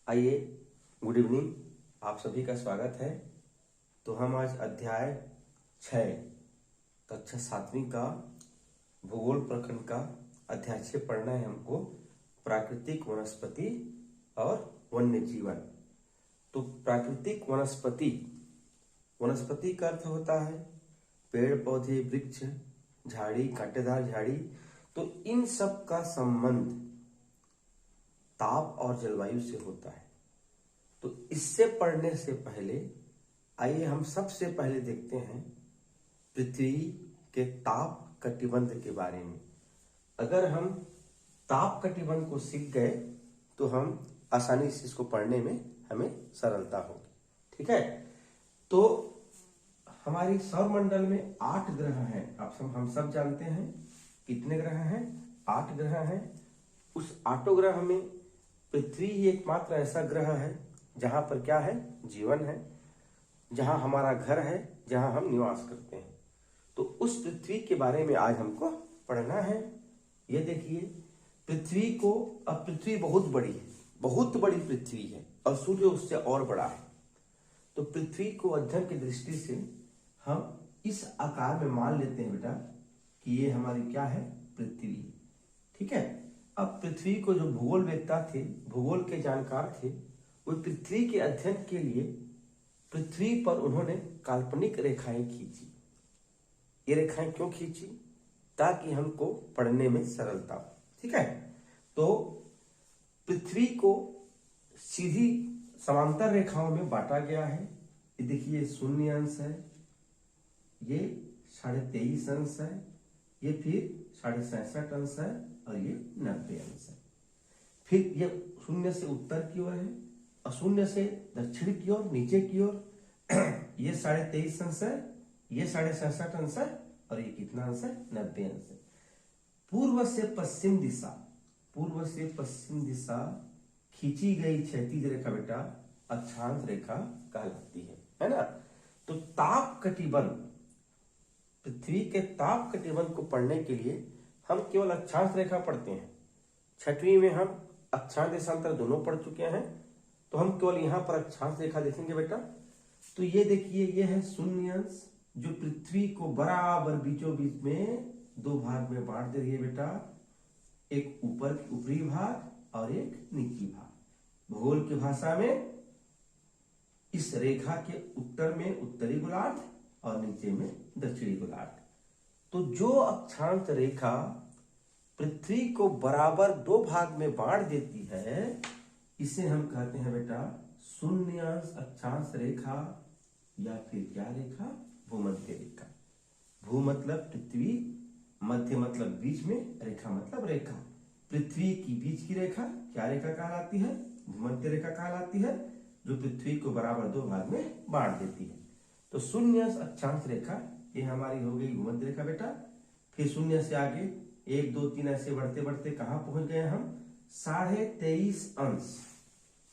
आइए, good evening. आप सभी का स्वागत है। तो हम आज अध्याय 6 कक्षा 7वीं का भूगोल प्रखंड का अध्याय 6 पढ़ना है हमको। प्राकृतिक वनस्पति और वन्य जीवन। तो प्राकृतिक वनस्पति, वनस्पति का अर्थ होता है पेड़ पौधे, वृक्ष, झाड़ी, कांटेदार झाड़ी। तो इन सब का संबंध ताप और जलवायु से होता है। तो इससे पढ़ने से पहले आइए हम सबसे पहले देखते हैं पृथ्वी के ताप कटिबंध के बारे में। अगर हम ताप कटिबंध को सीख गए तो हम आसानी से इसको पढ़ने में हमें सरलता होगी। ठीक है। तो हमारी सौरमंडल में 8 ग्रह हैं। हम सब जानते हैं कितने ग्रह हैं? 8 ग्रह हैं। उस 8 ग्रह में पृथ्वी ही एकमात्र ऐसा ग्रह है जहां पर क्या है? जीवन है, जहां हमारा घर है, जहां हम निवास करते हैं। तो उस पृथ्वी के बारे में आज हमको पढ़ना है। ये देखिए पृथ्वी को, अब पृथ्वी बहुत बड़ी है, बहुत बड़ी पृथ्वी है और सूर्य उससे और बड़ा है। तो पृथ्वी को अध्ययन की दृष्टि से हम इस आकार में मान लेते हैं बेटा कि ये हमारी क्या है? पृथ्वी। ठीक है। अब पृथ्वी को जो भूगोलवेत्ता थे, भूगोल के जानकार थे, वो पृथ्वी के अध्ययन के लिए पृथ्वी पर उन्होंने काल्पनिक रेखाएं खींची। ये रेखाएं क्यों खींची? ताकि हमको पढ़ने में सरलता हो। ठीक है। तो पृथ्वी को सीधी समांतर रेखाओं में बांटा गया है। ये देखिए 0 अंश है, ये 23.5 अंश है, ये फिर 67.5 अंश है और ये 90 अंश है। फिर ये 0 से उत्तर की ओर है और 0 से दक्षिण की ओर, नीचे की ओर ये 23.5 अंश है, ये 67.5 अंश है और ये कितना अंश है? 90 अंश है। पूर्व से पश्चिम दिशा, पूर्व से पश्चिम दिशा खींची गई क्षैतिज रेखा बेटा अक्षांश रेखा कहलाती है ना। तो ताप कटिबंध, पृथ्वी के ताप कटिबंध को पढ़ने के लिए हम केवल अक्षांश रेखा पढ़ते हैं। 6वीं में हम अक्षांश देशांतर दोनों पढ़ चुके हैं, तो हम केवल यहां पर अक्षांश रेखा देखेंगे बेटा। तो ये देखिए, ये है 0 अंश जो पृथ्वी को बराबर बीचों बीच में 2 भाग में बांट दे रही है बेटा। एक ऊपर ऊपरी भाग और एक नीची भाग। भूगोल की भाषा में इस रेखा के उत्तर में उत्तरी गोलार्ध और नीचे में दक्षिणी गोलार्ध। तो जो अक्षांश रेखा पृथ्वी को बराबर 2 भाग में बांट देती है, इसे हम कहते हैं बेटा 0 अंश अक्षांश रेखा या फिर क्या रेखा? भूमध्य रेखा। भू मतलब पृथ्वी, मध्य मतलब बीच में, रेखा मतलब रेखा। पृथ्वी की बीच की रेखा क्या रेखा कहलाती है? भूमध्य रेखा कहलाती है, जो पृथ्वी को बराबर 2 भाग में बांट देती है। तो 0 अंश अक्षांश रेखा ये हमारी हो गई भूमध्य रेखा बेटा। फिर 0 से आगे 1 2 3 ऐसे बढ़ते बढ़ते कहां पहुंच गए हम? 23.5 अंश,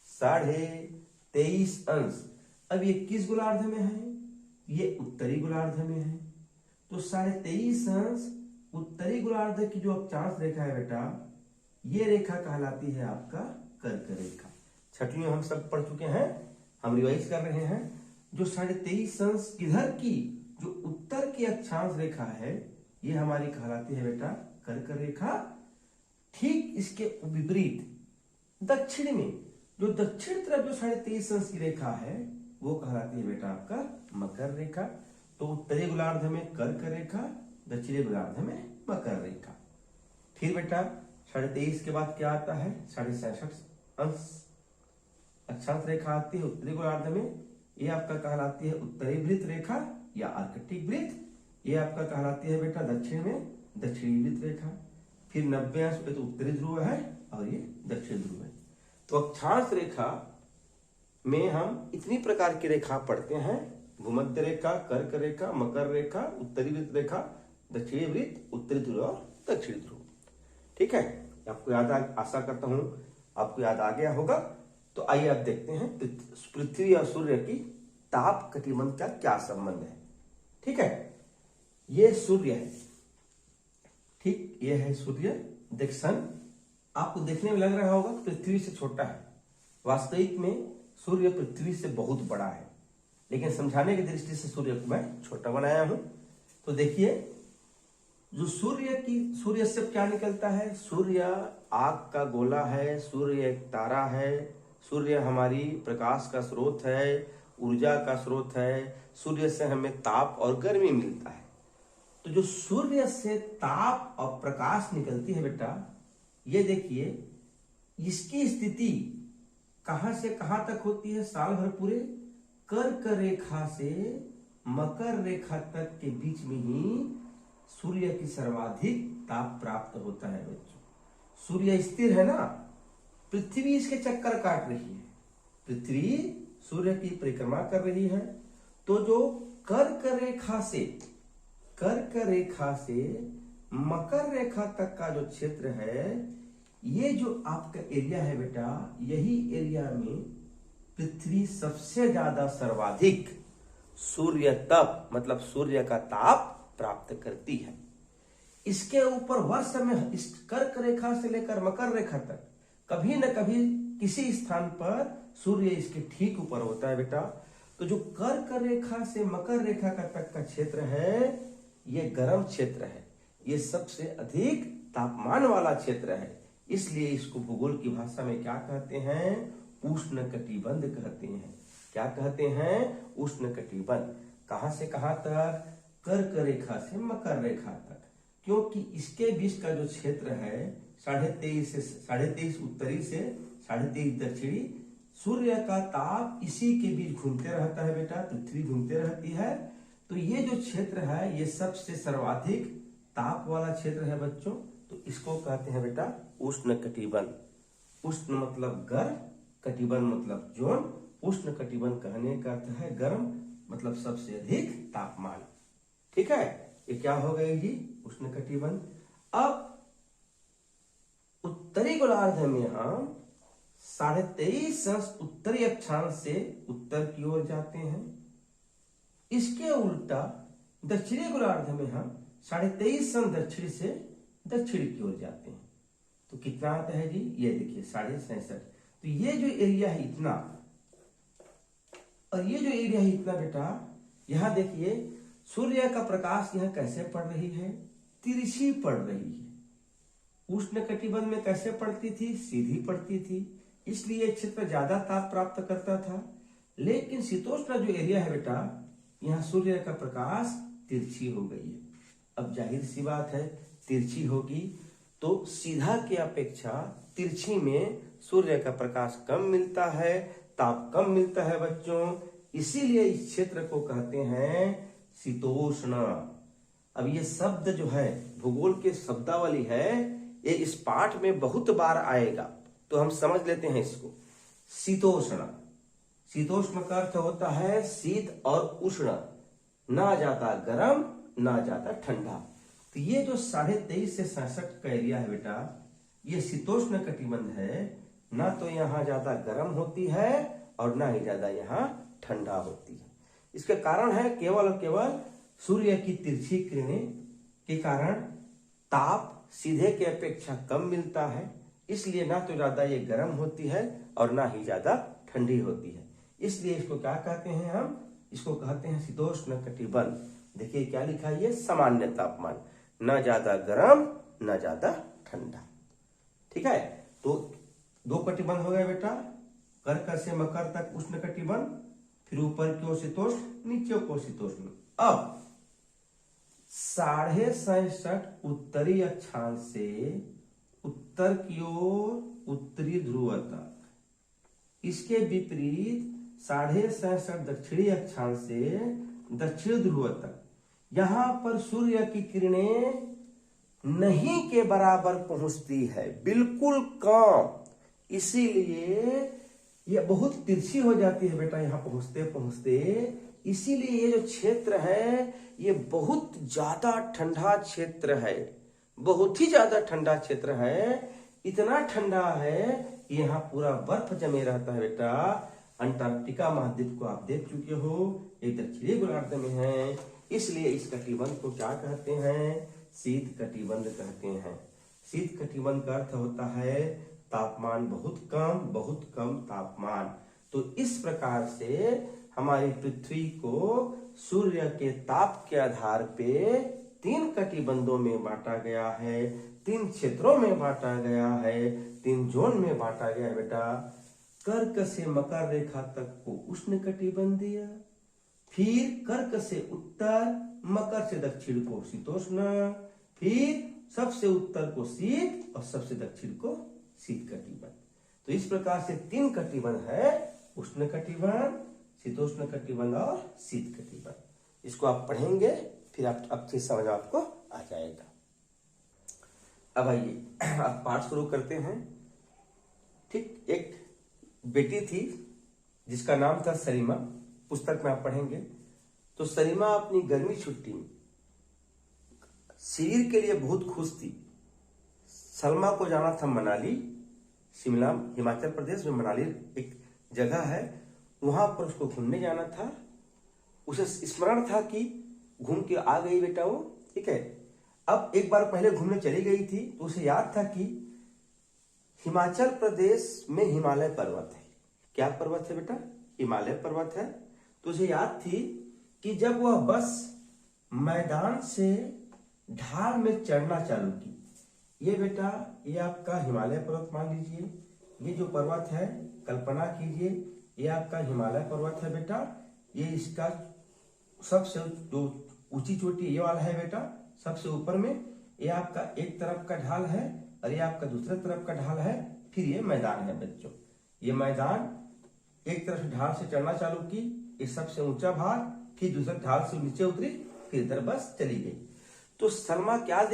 23.5 अंश। अब ये किस गोलार्ध में है? ये उत्तरी गोलार्ध में है। तो 23.5 अंश उत्तरी गोलार्ध की जो अक्षांश रेखा है बेटा, ये रेखा कहलाती है आपका कर्क रेखा। 6वीं हम सब पढ़ चुके हैं, हम रिवाइज कर रहे हैं। जो 23.5 अंश इधर की जो उत्तर की अक्षांश रेखा है, ये हमारी कहलाती है बेटा कर्क रेखा। ठीक इसके विपरीत दक्षिण में, जो दक्षिण तरफ जो 23.5 अंश की रेखा है, वो कहलाती है बेटा आपका मकर रेखा। तो उत्तरी गोलार्ध में कर्क रेखा, दक्षिणी गोलार्ध में मकर रेखा। फिर बेटा 23.5 के बाद क्या आता है? 67.5 अंश अक्षांश रेखा आती है उत्तरी गोलार्ध में। ये आपका कहलाती है उत्तरी वृत्त रेखा या आर्कटिक वृत्त। ये आपका कहलाती है बेटा दक्षिण में दक्षिणी वृत्त रेखा। फिर 90 अंश पे तो उत्तरी ध्रुव है और ये दक्षिण ध्रुव है। तो अक्षांश रेखा में हम इतनी प्रकार की रेखा पढ़ते हैं: भूमध्य रेखा, कर्क रेखा, मकर रेखा, उत्तरी वृत्त रेखा, दक्षिणी वृत्त, उत्तरी ध्रुव और दक्षिणी ध्रुव। ठीक है, आपको याद आशा करता हूं आपको याद आ गया होगा। तो आइए अब देखते हैं पृथ्वी और सूर्य की ताप कटिबंध का क्या संबंध है। ठीक है, ये सूर्य है। ठीक, ये है सूर्य। देख सन आपको देखने में लग रहा होगा पृथ्वी से छोटा है, वास्तविक में सूर्य पृथ्वी से बहुत बड़ा है, लेकिन समझाने की दृष्टि से सूर्य को मैं छोटा बनाया हूं। तो देखिए, जो सूर्य से क्या निकलता है? सूर्य आग का गोला है, सूर्य एक तारा है, सूर्य हमारी प्रकाश का स्रोत है, ऊर्जा का स्रोत है। सूर्य से हमें ताप और गर्मी मिलता है। तो जो सूर्य से ताप और प्रकाश निकलती है बेटा, ये देखिए, इसकी स्थिति कहां से कहां तक होती है? साल भर पूरे कर्क रेखा से मकर रेखा तक के बीच में ही सूर्य की सर्वाधिक ताप प्राप्त होता है बच्चों। सूर्य स्थिर है ना, पृथ्वी इसके चक्कर काट रही है, पृथ्वी सूर्य की परिक्रमा कर रही है। तो जो कर्क रेखा से मकर रेखा तक का जो क्षेत्र है, ये जो आपका एरिया है बेटा, यही एरिया में पृथ्वी सबसे ज्यादा सर्वाधिक सूर्य तप मतलब सूर्य का ताप प्राप्त करती है। इसके ऊपर वर्ष में इस कर्क रेखा से लेकर मकर रेखा तक कभी न कभी किसी स्थान पर सूर्य इसके ठीक ऊपर होता है बेटा। तो जो कर्क रेखा से मकर रेखा का तक का क्षेत्र है, ये गर्म क्षेत्र है, ये सबसे अधिक तापमान वाला क्षेत्र है। इसलिए इसको भूगोल की भाषा में क्या कहते हैं? उष्ण कटिबंध कहते हैं। क्या कहते हैं? उष्ण कटिबंध। कहां से कहां तक? कर्क रेखा से मकर रेखा तक, क्योंकि इसके बीच का जो क्षेत्र है 23.5 उत्तरी से 23.5 दक्षिणी, सूर्य का ताप इसी के बीच घूमते रहता है बेटा, पृथ्वी घूमते रहती है। तो ये जो क्षेत्र है, ये सबसे सर्वाधिक ताप वाला क्षेत्र है बच्चों। तो इसको कहते हैं बेटा उष्ण कटिबंध। उष्ण मतलब गर्म, कटिबंध मतलब जोन। उष्ण कटिबंध कहने का अर्थ है गर्म, मतलब सबसे अधिक तापमान। ठीक है, ये क्या हो गई जी? उष्ण कटिबंध। अब उत्तरी गोलार्ध में हम 23.5 उत्तरी अक्षांश से उत्तर की ओर जाते हैं। इसके उल्टा दक्षिणी गोलार्ध में हम 23.5 दक्षिण से दक्षिण की ओर जाते हैं। तो कितना आता है जी? ये देखिए 67.5। तो ये जो एरिया है इतना, और ये जो एरिया है इतना बेटा, यहां देखिए सूर्य का प्रकाश यहां कैसे पड़ रही है? तिरछी पड़ रही है। उष्ण कटिबंध में कैसे पड़ती थी? सीधी पड़ती थी, इसलिए क्षेत्र ज्यादा ताप प्राप्त करता था। लेकिन शीतोष्ण जो एरिया है बेटा, यहाँ सूर्य का प्रकाश तिरछी हो गई है। अब जाहिर सी बात है, तिरछी होगी तो सीधा की अपेक्षा तिरछी में सूर्य का प्रकाश कम मिलता है, ताप कम मिलता है बच्चों। इसीलिए इस क्षेत्र को कहते हैं शीतोष्ण। अब ये शब्द जो है भूगोल के शब्दावली है, ये इस पाठ में बहुत बार आएगा, तो हम समझ लेते हैं इसको। शीतोष्ण, शीतोष्ण का अर्थ होता है शीत और उष्ण, ना ज्यादा गर्म ना ज्यादा ठंडा। तो ये जो 23.5 से 67 का एरिया है बेटा, ये शीतोष्ण कटिबंध है। ना तो यहाँ ज्यादा गर्म होती है और ना ही ज्यादा यहाँ ठंडा होती है। इसके कारण है केवल और केवल सूर्य की तिरछी किरणें के कारण ताप सीधे के अपेक्षा कम मिलता है। इसलिए ना तो ज्यादा ये गर्म होती है और ना ही ज्यादा ठंडी होती है। इसलिए इसको क्या कहते हैं? हम इसको कहते हैं शीतोष्ण कटिबंध। देखिए क्या लिखा है? ये सामान्य तापमान, ना ज्यादा गर्म ना ज्यादा ठंडा। ठीक है, तो 2 कटिबंध हो गए बेटा, कर्क से मकर तक उष्ण कटिबंध, फिर ऊपर की ओर शीतोष्ण, नीचे की ओर शीतोष्ण। अब 67.5 उत्तरी अक्षांश से उत्तर की ओर उत्तरी ध्रुव तक, इसके विपरीत 67.5 दक्षिणी अक्षांश से दक्षिण ध्रुव तक, यहां पर सूर्य की किरणें नहीं के बराबर पहुंचती है, बिल्कुल कम। इसीलिए ये बहुत तिरछी हो जाती है बेटा यहाँ पहुंचते पहुंचते। इसीलिए ये जो क्षेत्र है ये बहुत ज्यादा ठंडा क्षेत्र है, बहुत ही ज्यादा ठंडा क्षेत्र है। इतना ठंडा है कि यहाँ पूरा बर्फ जमे रहता है बेटा। अंटार्कटिका महाद्वीप को आप देख चुके हो, ये दक्षिणी गोलार्ध में है। इसलिए इस कटिबंध को क्या कहते हैं? शीत कटिबंध कहते हैं। शीत कटिबंध का अर्थ होता है तापमान बहुत कम तापमान। तो इस प्रकार से हमारी पृथ्वी को सूर्य के ताप के आधार पे 3 कटिबंधों में बांटा गया है, 3 क्षेत्रों में बांटा गया है, 3 जोन में बांटा गया है बेटा। कर्क से मकर रेखा तक को उष्ण कटिबंधीय, फिर कर्क से उत्तर, मकर से दक्षिण को शीतोष्ण, फिर सबसे उत्तर को शीत और सबसे दक्षिण को शीत कटिबंध। तो इस प्रकार से 3 कटिबंध है, उष्ण कटिबंध, शीतोष्ण कटिबंध और शीत कटिबंध। इसको आप पढ़ेंगे फिर आप अच्छी समझ आपको आ जाएगा। अब आइए आप पाठ शुरू करते हैं। ठीक, एक बेटी थी जिसका नाम था सलीमा, पुस्तक में आप पढ़ेंगे। तो सलीमा अपनी गर्मी छुट्टी में शिविर के लिए बहुत खुश थी। सलमा को जाना था मनाली, शिमला हिमाचल प्रदेश में मनाली एक जगह है, वहां पर उसको घूमने जाना था। उसे स्मरण था कि घूम के आ गई बेटा वो, ठीक है। अब एक बार पहले घूमने चली गई थी तो उसे याद था कि हिमाचल प्रदेश में हिमालय पर्वत है। क्या पर्वत है बेटा? हिमालय पर्वत है। तो उसे याद थी कि जब वह बस मैदान से ढाल में चढ़ना चालू की, ये बेटा ये आपका हिमालय पर्वत मान लीजिए, ये जो पर्वत है कल्पना कीजिए ये आपका हिमालय पर्वत है बेटा। ये इसका सबसे जो ऊंची चोटी ये वाला है बेटा, सबसे ऊपर में ये आपका एक तरफ का ढाल है और ये आपका दूसरे तरफ का ढाल है। फिर ये मैदान है बच्चों, ये मैदान एक तरफ से ढाल से चढ़ना चालू की, ये सबसे ऊंचा भाग, फिर दूसरे ढाल से नीचे उतरी, फिर इधर बस चली गई। तो सलमा क्या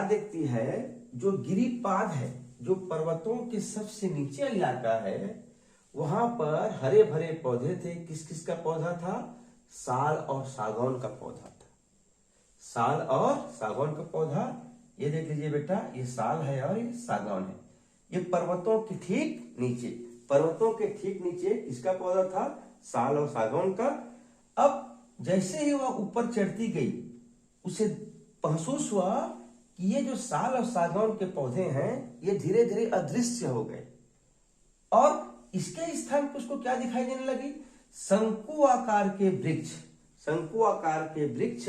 देखती है, जो गिरिपाद है, जो पर्वतों के सबसे नीचे इलाका है, वहां पर हरे भरे पौधे थे। किस किस का पौधा था? साल और सागौन का पौधा था। साल और सागौन का पौधा, ये देख लीजिए बेटा, ये साल है और ये सागौन है। ये पर्वतों के ठीक नीचे इसका पौधा था, साल और सागौन का। अब जैसे ही वह ऊपर चढ़ती गई, उसे महसूस हुआ कि ये जो साल और सागौन के पौधे हैं ये धीरे धीरे अदृश्य हो गए और इसके स्थान पर उसको क्या दिखाई देने लगी? शंकु आकार के वृक्ष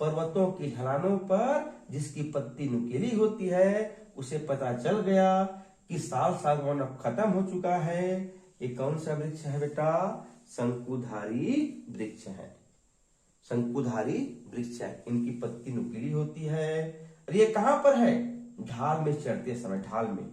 पर्वतों की ढलानों पर, जिसकी पत्ती नुकीली होती है। उसे पता चल गया कि साल सागौन अब खत्म हो चुका है। ये कौन सा वृक्ष है बेटा? शंकुधारी वृक्ष है। शंकुधारी वृक्ष है, इनकी पत्ती नुकीली होती है। और ये कहां पर है? ढाल में चढ़ते समय, ढाल में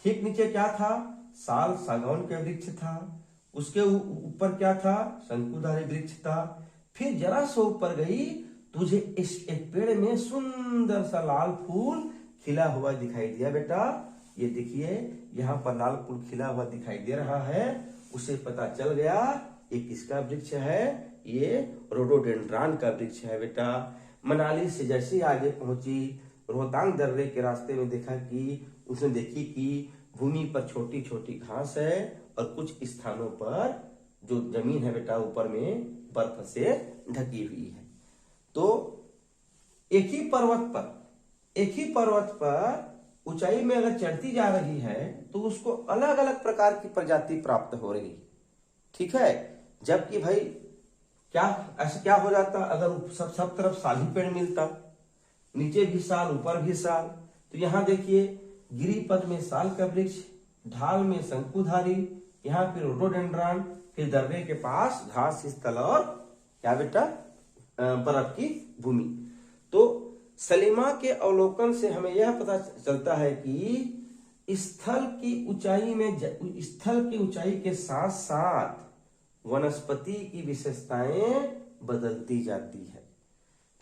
ठीक नीचे क्या था? साल सागौन के वृक्ष था। उसके ऊपर क्या था? शंकुधारी वृक्ष था। फिर जरा सा ऊपर गई, तुझे इस एक पेड़ में सुंदर सा लाल फूल खिला हुआ दिखाई दिया बेटा। ये देखिए यहाँ पर लाल फूल खिला हुआ दिखाई दे रहा है। उसे पता चल गया ये किसका वृक्ष है? ये रोडोडेंड्रॉन का वृक्ष है बेटा। मनाली से जैसे आगे पहुंची, रोहतांग दर्रे के रास्ते में उसने देखी कि भूमि पर छोटी छोटी घास है और कुछ स्थानों पर जो जमीन है बेटा ऊपर में बर्फ से ढकी हुई है। तो एक ही पर्वत पर ऊंचाई में अगर चढ़ती जा रही है तो उसको अलग अलग प्रकार की प्रजाति प्राप्त हो रही है, ठीक है। जबकि भाई क्या हो जाता अगर सब तरफ साल ही पेड़ मिलता, नीचे भी साल ऊपर भी साल। तो यहाँ देखिए गिरिपद में साल का वृक्ष, ढाल में शंकुधारी, यहाँ फिर रोडोडेंड्रॉन, फिर दर्रे के पास घास स्थल और क्या बेटा बर्फ की भूमि। तो सलीमा के अवलोकन से हमें यह पता चलता है कि स्थल की ऊंचाई के साथ साथ वनस्पति की विशेषताएं बदलती जाती है,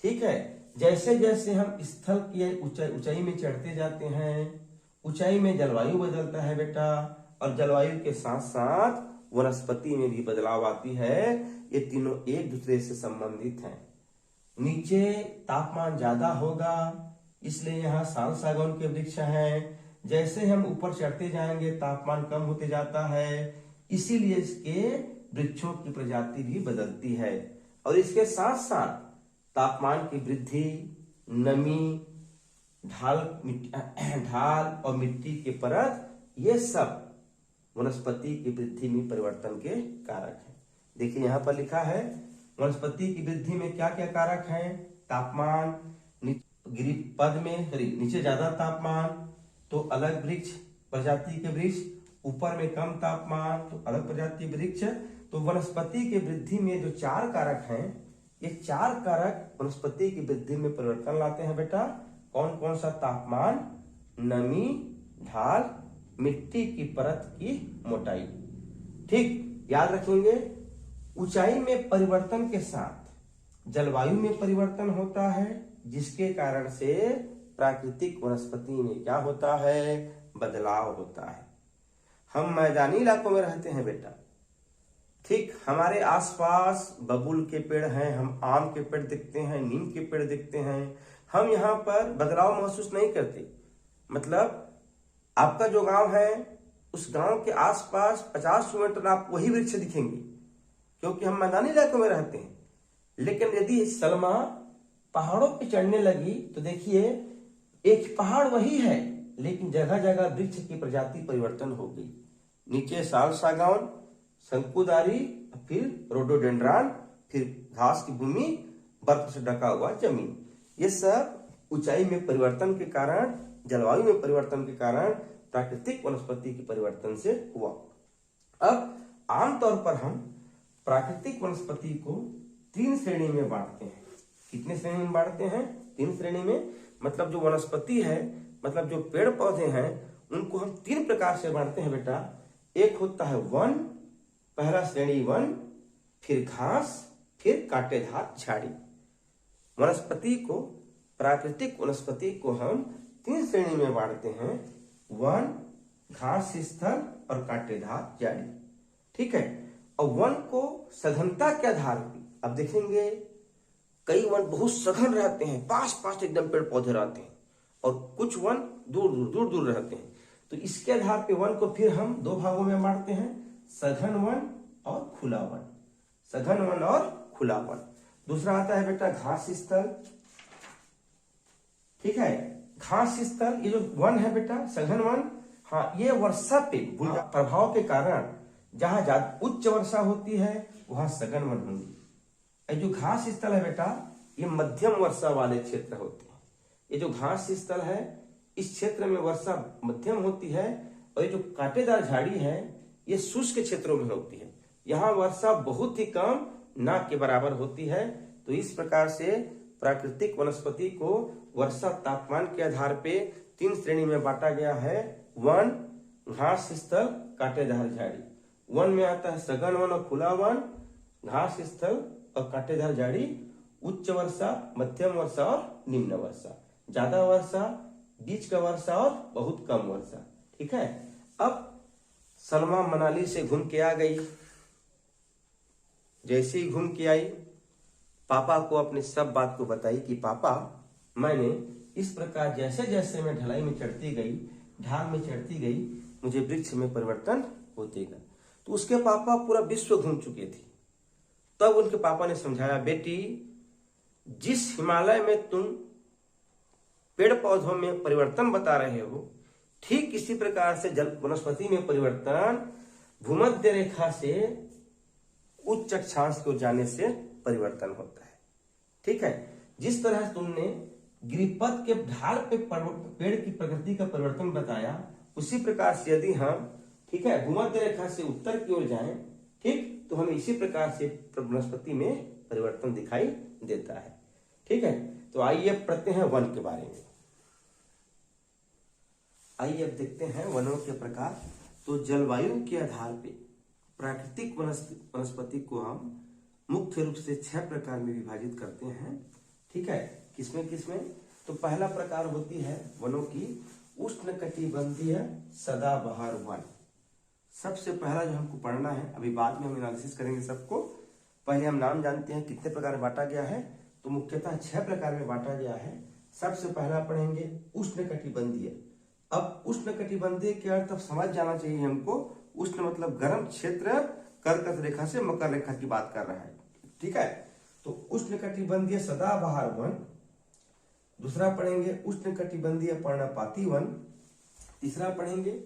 ठीक है। जैसे जैसे हम स्थल की ऊंचाई में चढ़ते जाते हैं, ऊंचाई में जलवायु बदलता है बेटा, और जलवायु के साथ साथ वनस्पति में भी बदलाव आती है। ये तीनों एक दूसरे से संबंधित हैं। नीचे तापमान ज्यादा होगा, इसलिए यहाँ साल सागौन के वृक्ष हैं। जैसे हम ऊपर चढ़ते जाएंगे तापमान कम होते जाता है, इसीलिए इसके वृक्षों की प्रजाति भी बदलती है। और इसके साथ साथ तापमान की वृद्धि, नमी ढाल और मिट्टी की परत, ये सब वनस्पति की वृद्धि में परिवर्तन के कारक हैं। देखिए यहाँ पर लिखा है वनस्पति की वृद्धि में क्या क्या कारक हैं। तापमान, गिरिपद में नीचे ज्यादा तापमान तो अलग वृक्ष प्रजाति के वृक्ष, ऊपर में कम तापमान तो अलग प्रजाति वृक्ष। तो वनस्पति की वृद्धि में जो 4 कारक हैं, ये 4 कारक वनस्पति की वृद्धि में परिवर्तन लाते हैं बेटा। कौन कौन सा? तापमान, नमी, ढाल, मिट्टी की परत की मोटाई। ठीक, याद रखेंगे। ऊंचाई में परिवर्तन के साथ जलवायु में परिवर्तन होता है, जिसके कारण से प्राकृतिक वनस्पति में क्या होता है? बदलाव होता है। हम मैदानी इलाकों में रहते हैं बेटा, ठीक, हमारे आसपास बबूल के पेड़ हैं, हम आम के पेड़ देखते हैं, नीम के पेड़ देखते हैं, हम यहाँ पर बदलाव महसूस नहीं करते। मतलब आपका जो गांव है, उस गांव के आसपास 50 मीटर आप वही वृक्ष दिखेंगे, क्योंकि हम मैदानी इलाकों में रहते हैं। लेकिन यदि सलमा पहाड़ों पे चढ़ने लगी तो देखिए एक पहाड़ वही है, लेकिन जगह जगह वृक्ष की प्रजाति परिवर्तन हो गई। नीचे साल सागौन, शंकुधारी, फिर रोडोडेंड्रॉन, फिर घास की भूमि, बर्फ से ढका हुआ जमीन। ये सब ऊंचाई में परिवर्तन के कारण, जलवायु में परिवर्तन के कारण प्राकृतिक वनस्पति के परिवर्तन से हुआ। अब आमतौर पर हम प्राकृतिक वनस्पति को 3 श्रेणी में बांटते हैं। कितने श्रेणी में बांटते हैं? 3 श्रेणी में। मतलब जो वनस्पति है, मतलब जो पेड़ पौधे हैं, उनको हम 3 प्रकार से बांटते हैं बेटा। एक होता है वन, पहला श्रेणी वन, फिर घास, फिर कांटेदार झाड़ी। वनस्पति को, प्राकृतिक वनस्पति को हम 3 श्रेणी में बांटते हैं, वन, घास स्थल और कांटेदार झाड़ी। ठीक है। और वन को सघनता के आधार पर अब देखेंगे, कई वन बहुत सघन रहते हैं, पास पास एकदम पेड़ पौधे रहते हैं, और कुछ वन दूर दूर रहते हैं। तो इसके आधार पे वन को फिर हम 2 भागों में बांटते हैं, सघन वन और खुला वन। सघन वन और खुला वन। दूसरा आता है बेटा घास स्थल। ठीक है, घास स्थल, ये जो वन है बेटा, सघन वन, हाँ, ये वर्षा पे प्रभाव के कारण जहां ज्यादा उच्च वर्षा होती है वहां सघन वन होंगी। जो घास स्थल है बेटा, ये मध्यम वर्षा वाले क्षेत्र होते हैं। ये जो घास स्थल है, इस क्षेत्र में वर्षा मध्यम होती है, और ये जो कांटेदार झाड़ी है, ये शुष्क क्षेत्रों में होती है। यहाँ वर्षा बहुत ही कम, ना के बराबर होती है। तो इस प्रकार से प्राकृतिक वनस्पति को वर्षा तापमान के आधार पे 3 श्रेणी में बांटा गया है, वन, घास स्थल, कांटेदार झाड़ी। वन में आता है सघन वन और खुला वन, घास स्थल और कांटेदार झाड़ी, उच्च वर्षा, मध्यम वर्षा और निम्न वर्षा, ज्यादा वर्षा, बीच का वर्षा और बहुत कम वर्षा। ठीक है। अब सलमा मनाली से घूम के आ गई। जैसे ही घूम के आई, पापा को अपनी सब बात को बताई कि पापा, मैंने इस प्रकार जैसे जैसे मैं ढलाई में चढ़ती गई, ढाल में चढ़ती गई, मुझे वृक्ष में परिवर्तन होते गया। तो उसके पापा पूरा विश्व घूम चुके थे। तब उनके पापा ने समझाया, बेटी, जिस हिमालय में तुम पेड़ पौधों में परिवर्तन बता रहे हो, ठीक इसी प्रकार से जल वनस्पति में परिवर्तन भूमध्य रेखा से उच्च अक्षांश को जाने से परिवर्तन होता है। ठीक है। जिस तरह तुमने गिरिपथ के ढाल पे पेड़ की प्रकृति का परिवर्तन बताया, उसी प्रकार से यदि हम, ठीक है, भूमध्य रेखा से उत्तर की ओर जाएं, ठीक, तो हमें इसी प्रकार से वनस्पति में परिवर्तन दिखाई देता है। ठीक है। तो आइए पढ़ते हैं वन के बारे में। आइए अब देखते हैं वनों के प्रकार। तो जलवायु के आधार पे प्राकृतिक वनस्पति को हम मुख्य रूप से 6 प्रकार में विभाजित करते हैं। ठीक है। किसमें किसमें? तो पहला प्रकार होती है वनों की उष्णकटिबंधीय सदाबहार वन। सबसे पहला जो हमको पढ़ना है, अभी बाद में हम एनालिसिस करेंगे सबको, पहले हम नाम जानते हैं कितने प्रकार में बांटा गया है। तो मुख्यतः 6 प्रकार में बांटा गया है। सबसे पहला पढ़ेंगे उष्णकटिबंधीय। अब उष्णकटिबंधीय के अर्थ अब समझ जाना चाहिए हमको। उष्ण मतलब गर्म क्षेत्र, कर्कट रेखा से मकर रेखा की बात कर रहा है। ठीक है। तो उष्णकटिबंधीय सदाबहार वन दूसरा पढ़ेंगे उष्णकटिबंधीय पर्णपाती वन। तीसरा पढ़ेंगे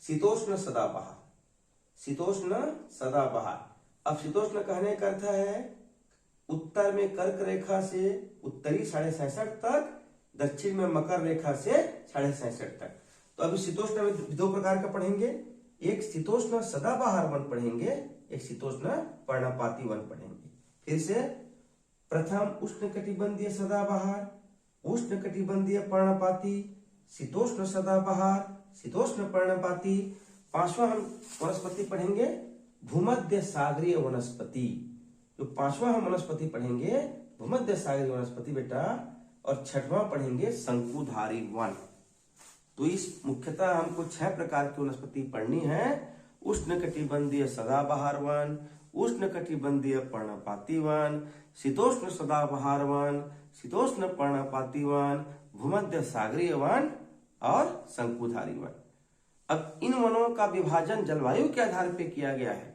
शीतोष्ण सदाबहार। शीतोष्ण सदाबहार। अब शीतोष्ण कहने का अर्थ है उत्तर में कर्क रेखा से उत्तरी 66.5 तक, दक्षिण में मकर रेखा से 66.5 तक। तो अभी शीतोष्ण में दो प्रकार का पढ़ेंगे, एक शीतोष्ण सदाबहार वन पढ़ेंगे, एक शीतोष्ण पर्णपाती वन पढ़ेंगे। फिर से प्रथम उष्णकटिबंधीय सदाबहार, उष्णकटिबंधीय पर्णपाती, शीतोष्ण सदाबहार, शीतोष्ण पर्णपाती। पांचवा हम वनस्पति पढ़ेंगे भूमध्य सागरीय वनस्पति। जो पांचवा हम वनस्पति पढ़ेंगे भूमध्य सागरीय वनस्पति बेटा, और छठवां पढ़ेंगे शंकुधारी वन। तो इस मुख्यतः हमको 6 प्रकार की वनस्पति पढ़नी है। उष्णकटिबंधीय सदाबहार वन, उष्णकटिबंधीय पर्णपाती वन, शीतोष्ण सदाबहार वन, शीतोष्ण पर्णपाती वन, भूमध्य सागरीय वन और शंकुधारी वन। अब इन वनों का विभाजन जलवायु के आधार पर किया गया है।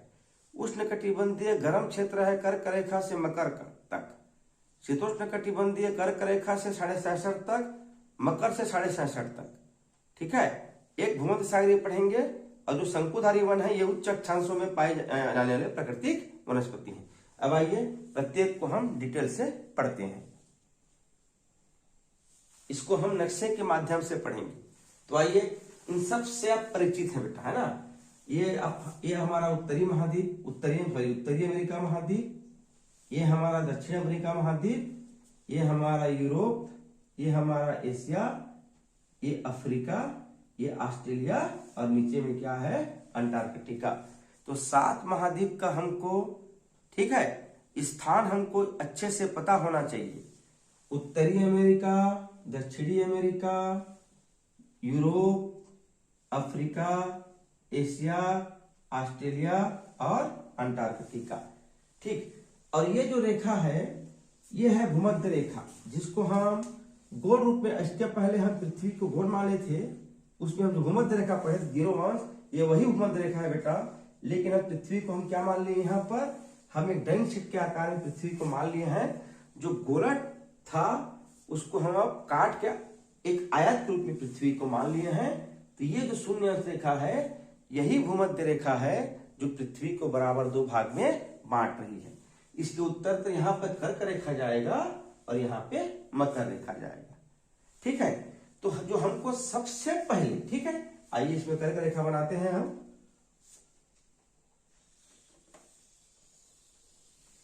उष्णकटिबंधीय गर्म क्षेत्र है कर्क रेखा से मकर तक, शीतोष्ण कटिबंधीय कर्क रेखा से 66.5 तक, मकर से 66.5 तक। ठीक है, एक भूमध्य सागरीय पढ़ेंगे, और जो शंकुधारी वन है ये उच्च अक्षांशों में पाए जाने वाले प्राकृतिक वनस्पति है। अब आइए प्रत्येक को हम डिटेल से पढ़ते हैं। इसको हम नक्शे के माध्यम से पढ़ेंगे। तो आइए, इन सब से आप परिचित हैं बेटा, है ना। ये हमारा उत्तरी महाद्वीप, उत्तरी अमेरिका महाद्वीप, ये हमारा दक्षिण अमेरिका महाद्वीप, ये हमारा यूरोप, ये हमारा एशिया, ये अफ्रीका, ये ऑस्ट्रेलिया, और नीचे में क्या है अंटार्कटिका। तो 7 महाद्वीप का हमको, ठीक है, स्थान हमको अच्छे से पता होना चाहिए। उत्तरी अमेरिका, दक्षिणी America, Europe, Africa, Asia, Australia और अंटार्कटिका। ठीक, और ये जो रेखा है ये है भूमध्य रेखा, जिसको हम गोल रूप में, इसके पहले हम पृथ्वी को गोल माने थे, उसमें हम जो भूमध्य रेखा पढ़े 0 ये वही भूमध्य रेखा है बेटा। लेकिन अब पृथ्वी को हम क्या मान लिए, यहाँ पर हम एक डाइन शीट के आकार में पृथ्वी को मान लिए हैं। जो गोलक था उसको हम अब काट के एक आयत के रूप में पृथ्वी को मान लिए हैं। तो ये जो शून्य रेखा है यही भूमध्य रेखा है, जो पृथ्वी को बराबर 2 भाग में बांट रही है। इसके उत्तर तो यहाँ पर कर्क रेखा जाएगा और यहाँ पे मकर रेखा जाएगा। ठीक है, तो जो हमको सबसे पहले, ठीक है, आइए इसमें कर्क रेखा बनाते हैं हम।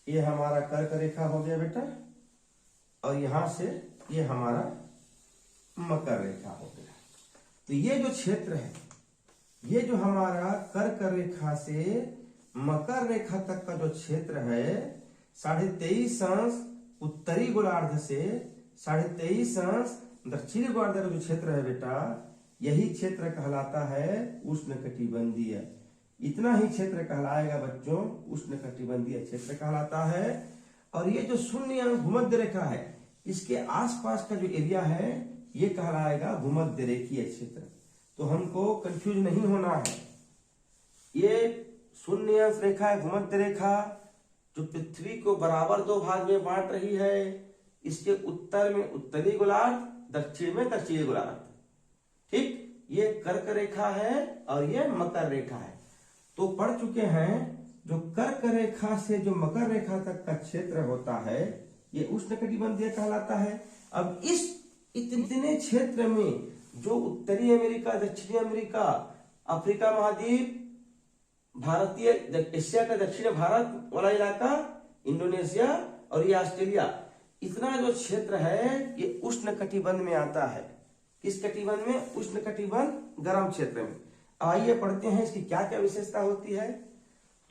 ये हमारा कर्क रेखा हो गया बेटा, और यहां से ये हमारा मकर रेखा हो गया। तो ये जो क्षेत्र है, ये जो हमारा कर्क रेखा से मकर रेखा तक का जो क्षेत्र है, 23.5 अंश उत्तरी गोलार्ध से 23.5 अंश दक्षिणी गोलार्ध का जो क्षेत्र है बेटा, यही क्षेत्र कहलाता है उष्णकटिबंधीय। इतना ही क्षेत्र कहलाएगा बच्चों, उष्णकटिबंधीय क्षेत्र कहलाता है। और ये जो शून्य अंश भूमध्य रेखा है, इसके आसपास का जो एरिया है ये कहलाएगा भूमध्य रेखीय क्षेत्र। तो हमको कंफ्यूज नहीं होना है। ये शून्य अंश रेखा है भूमध्य रेखा, जो पृथ्वी को बराबर 2 भाग में बांट रही है। इसके उत्तर में उत्तरी गोलार्ध, दक्षिण में दक्षिणी गोलार्ध। ठीक, ये कर्क रेखा है और ये मकर रेखा है। तो पढ़ चुके हैं, जो कर्क रेखा से जो मकर रेखा तक का क्षेत्र होता है ये उष्णकटिबंधीय कहलाता है। अब इस इतने क्षेत्र में जो उत्तरी अमेरिका, दक्षिणी अमेरिका, अफ्रीका महाद्वीप, भारतीय एशिया का दक्षिण भारत वाला इलाका, इंडोनेशिया और ये ऑस्ट्रेलिया, इतना जो क्षेत्र है ये उष्णकटिबंध में आता है। किस कटिबंध में? उष्णकटिबंध गर्म क्षेत्र में। आइए पढ़ते हैं इसकी क्या क्या विशेषता होती है।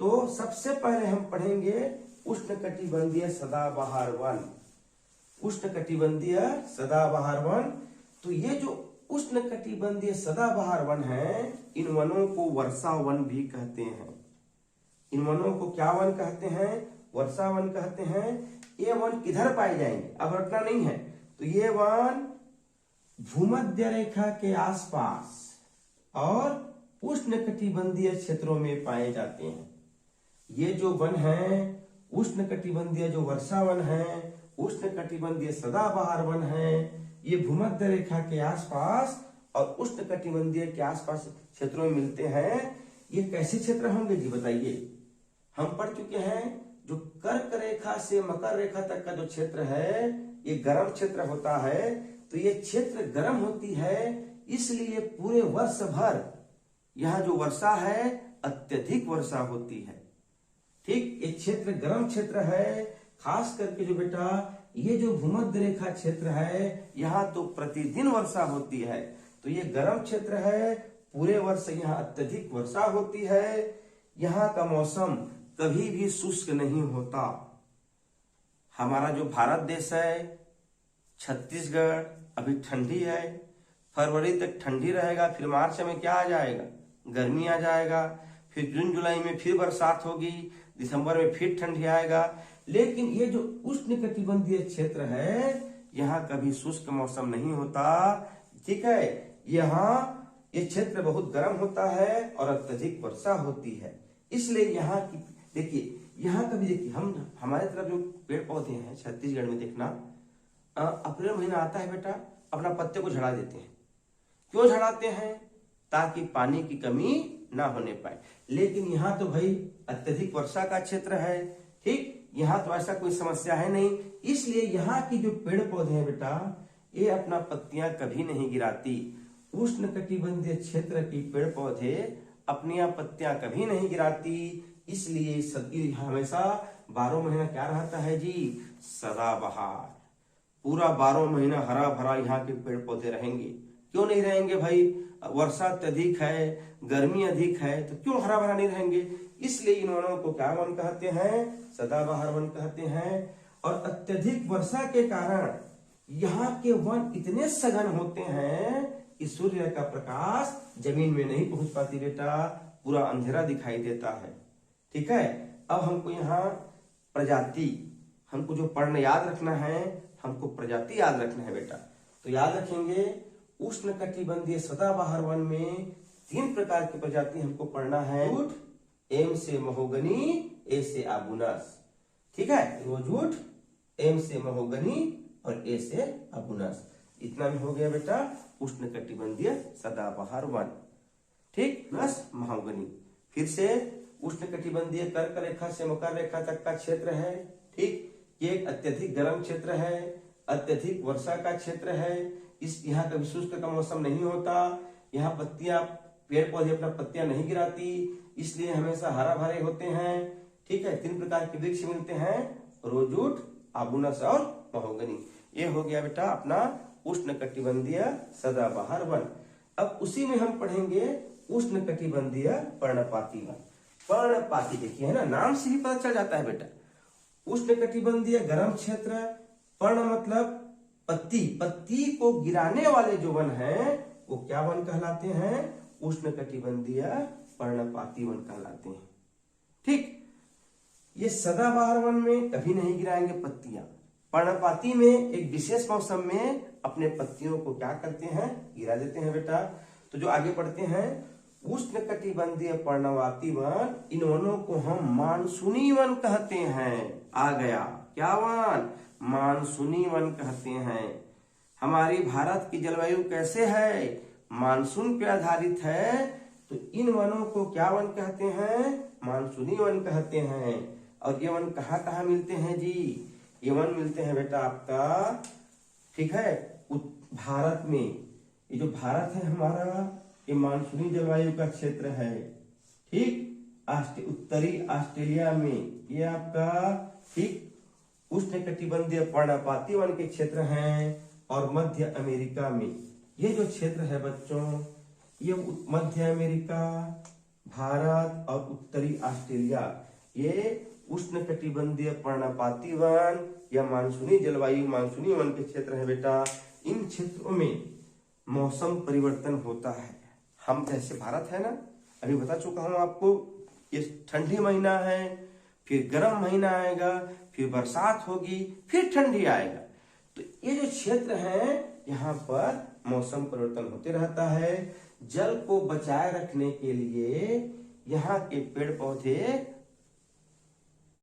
तो सबसे पहले हम पढ़ेंगे उष्णकटिबंधीय सदाबहार वन। उष्णकटिबंधीय सदाबहार वन। तो ये जो उष्णकटिबंधीय सदाबहार वन है, इन वनों को वर्षा वन भी कहते हैं। इन वनों को क्या वन कहते हैं? वर्षा वन कहते हैं। ये वन किधर पाए जाएंगे? अब रटना नहीं है। तो ये वन भूमध्य रेखा के आसपास और उष्णकटिबंधीय क्षेत्रों में पाए जाते हैं। ये जो वन है, उष्णकटिबंधीय जो वर्षा वन है, उष्णकटिबंधीय सदाबहार वन है, ये भूमध्य रेखा के आसपास और उष्णकटिबंधीय के आसपास क्षेत्रों में मिलते हैं। ये कैसे क्षेत्र होंगे जी बताइए? हम पढ़ चुके हैं जो कर्क रेखा से मकर रेखा तक का जो क्षेत्र है ये गर्म क्षेत्र होता है। तो ये क्षेत्र गर्म होती है, इसलिए पूरे वर्ष भर यहाँ जो वर्षा है अत्यधिक वर्षा होती है। ठीक, ये क्षेत्र गर्म क्षेत्र है। खास करके जो बेटा ये जो भूमध्य रेखा क्षेत्र है यहाँ तो प्रतिदिन वर्षा होती है। तो ये गर्म क्षेत्र है, पूरे वर्ष यहाँ अत्यधिक वर्षा होती है। यहाँ का मौसम कभी भी शुष्क नहीं होता। हमारा जो भारत देश है, छत्तीसगढ़ अभी ठंडी है, फरवरी तक ठंडी रहेगा, फिर मार्च में क्या आ जाएगा? गर्मी आ जाएगा, फिर जून जुलाई में फिर बरसात होगी, दिसंबर में फिर ठंडी आएगा। लेकिन ये जो उष्णकटिबंधीय क्षेत्र है यहाँ कभी शुष्क मौसम नहीं होता। ठीक है, यहाँ ये क्षेत्र बहुत गर्म होता है और अत्यधिक वर्षा होती है, इसलिए यहाँ की देखिए, यहाँ कभी देखिए हम हमारे तरफ जो पेड़ पौधे हैं छत्तीसगढ़ में देखना, अप्रैल महीना आता है बेटा अपना पत्ते को झड़ा देते हैं। क्यों झड़ाते हैं? ताकि पानी की कमी ना होने पाए। लेकिन यहाँ तो भाई अत्यधिक वर्षा का क्षेत्र है। ठीक, यहाँ तो ऐसा कोई समस्या है नहीं, इसलिए यहाँ की जो पेड़ पौधे हैं बेटा ये अपना पत्तियां कभी नहीं गिराती। उष्णकटिबंधीय क्षेत्र की पेड़ पौधे अपनी पत्तियां कभी नहीं गिराती, इसलिए सदी हमेशा 12 महीना क्या रहता है जी? सदाबहार। पूरा 12 महीना हरा भरा यहाँ के पेड़ पौधे रहेंगे। क्यों नहीं रहेंगे भाई? वर्षा अत्यधिक है, गर्मी अधिक है, तो क्यों हरा भरा नहीं रहेंगे? इसलिए इन वनों को क्या वन कहते हैं? सदाबहार वन कहते हैं। और अत्यधिक वर्षा के कारण यहाँ के वन इतने सघन होते हैं कि सूर्य का प्रकाश जमीन में नहीं पहुंच पाती बेटा, पूरा अंधेरा दिखाई देता है। ठीक है, अब हमको यहाँ प्रजाति, हमको जो पढ़ना याद रखना है, हमको प्रजाति याद रखना है बेटा। तो याद रखेंगे उष्णकटिबंधीय सदाबहार वन में 3 प्रकार की प्रजाति हमको पढ़ना है। एम से महोगनी, ए से आबुनस। ठीक है, रोजवुड, एम से महोगनी और ए से आबुनस। इतना में हो गया बेटा उष्णकटिबंधीय सदाबहार वन। ठीक, प्लस महोगनी। फिर से उष्णकटिबंधीय कर्क रेखा से मकर रेखा तक का क्षेत्र है। ठीक, ये एक अत्यधिक गर्म क्षेत्र है, अत्यधिक वर्षा का क्षेत्र है। इस यहाँ कभी शुष्क का मौसम नहीं होता। यहाँ पत्तियां, पेड़ पौधे अपना पत्तियां नहीं गिराती, इसलिए हमेशा हरा भरे होते हैं। ठीक है, 3 प्रकार के वृक्ष मिलते हैं, रोजवुड, आबुनस और महोगनी। ये हो गया बेटा अपना उष्णकटिबंधीय सदाबहार वन। अब उसी में हम पढ़ेंगे उष्णकटिबंधीय पर्णपाती वन। पर्णपाती देखिए है ना, नाम से ही पता चल जाता है बेटा। उष्णकटिबंधीय गर्म क्षेत्र, पर्ण मतलब पत्ती, पत्ती को गिराने वाले जो वन है वो क्या वन कहलाते हैं? उष्णकटिबंधीय पर्णपाती वन कहलाते हैं। ठीक, ये सदाबहार वन में कभी नहीं गिराएंगे पत्तियां। पर्णपाती में एक विशेष मौसम में अपने पत्तियों को क्या करते हैं? गिरा देते हैं बेटा। तो जो आगे पढ़ते हैं, उष्णकटिबंधीय पर्णपाती वन, इन वनों को हम मानसूनी वन कहते हैं। आ गया क्या वन? मानसूनी वन कहते हैं। हमारी भारत की जलवायु कैसे है? मानसून पे आधारित है, तो इन वनों को क्या वन कहते हैं? मानसूनी वन कहते हैं। और ये वन कहाँ कहाँ मिलते हैं जी? ये वन मिलते हैं बेटा आपका, ठीक है, भारत में। ये जो भारत है हमारा, ये मानसूनी जलवायु का क्षेत्र है। ठीक, उत्तरी ऑस्ट्रेलिया में ये आपका, ठीक, उष्णकटिबंधीय पर्णपाती वन के क्षेत्र हैं। और मध्य अमेरिका में ये जो क्षेत्र है बच्चों, ये मध्य अमेरिका, भारत और उत्तरी ऑस्ट्रेलिया, ये उष्णकटिबंधीय पर्णपाती वन या मानसूनी जलवायु, मानसूनी वन के क्षेत्र है बेटा। इन क्षेत्रों में मौसम परिवर्तन होता है। हम जैसे भारत है ना, अभी बता चुका हूं आपको, ये ठंडी महीना है, फिर गर्म महीना आएगा, फिर बरसात होगी, फिर ठंडी आएगा। तो ये जो क्षेत्र है यहाँ पर मौसम परिवर्तन होते रहता है। जल को बचाए रखने के लिए यहाँ के पेड़ पौधे